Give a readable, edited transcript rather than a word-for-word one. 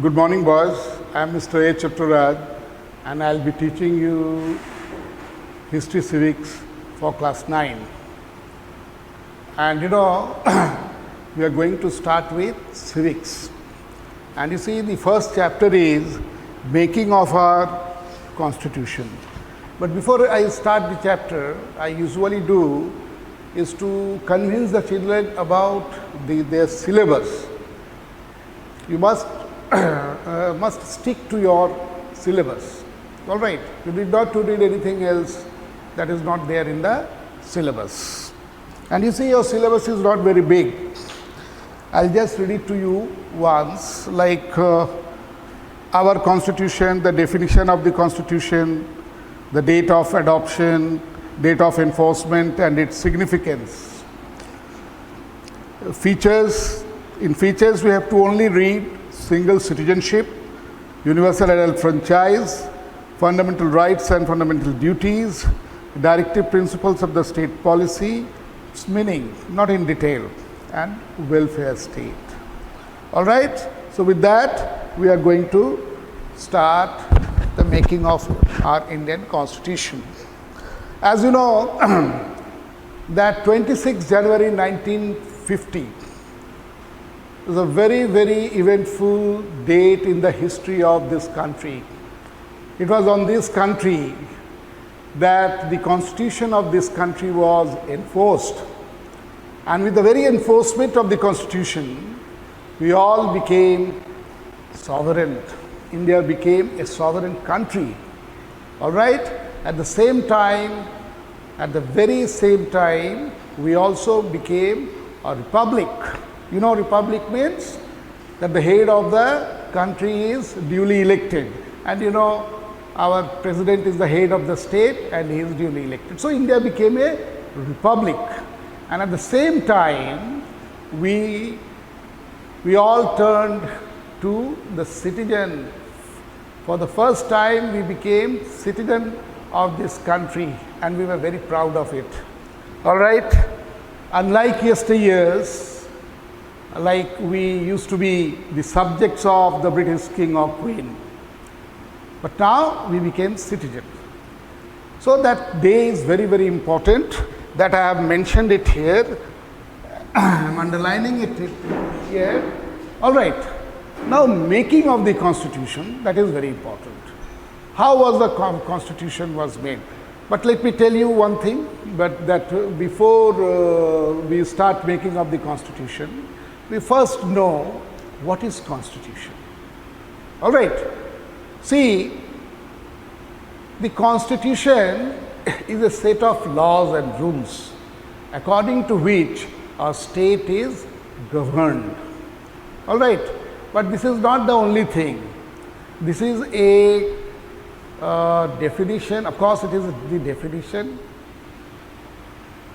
Good morning, boys. I am Mr. A. Chattaraj, and I will be teaching you History Civics for class 9. And we are going to start with civics. And you see, the first chapter is making of our constitution. But before I start the chapter, I usually do is to convince the children about their syllabus. You must stick to your syllabus. All right, you need not to read anything else that is not there in the syllabus. And you see, your syllabus is not very big. I'll just read it to you once, like our constitution, the definition of the constitution, the date of adoption, date of enforcement, and its significance. Features. In features, we have to only read single citizenship, universal adult franchise, fundamental rights and fundamental duties, directive principles of the state policy, its meaning, not in detail, and welfare state. All right, so with that, we are going to start the making of our Indian Constitution. As you know, that 26 January 1950 is a very, very eventful date in the history of this country. It was on this country that the constitution of this country was enforced. And with the very enforcement of the constitution, we all became sovereign. India became a sovereign country. All right? At the same time, at the very same time, we also became a republic. You know, republic means that the head of the country is duly elected. And you know, our president is the head of the state and he is duly elected. So India became a republic. And at the same time, we all turned to the citizen. For the first time, we became citizen of this country and we were very proud of it. All right? Unlike yesteryears, like we used to be the subjects of the British king or queen. But now we became citizens. So that day is very, very important that I have mentioned it here. I am underlining it here. All right. Now making of the constitution, that is very important. How was the constitution was made? But let me tell you one thing, but that before we start making of the constitution, we first know what is constitution. All right. See, the constitution is a set of laws and rules according to which a state is governed. All right. But this is not the only thing. This is a definition. Of course, it is the definition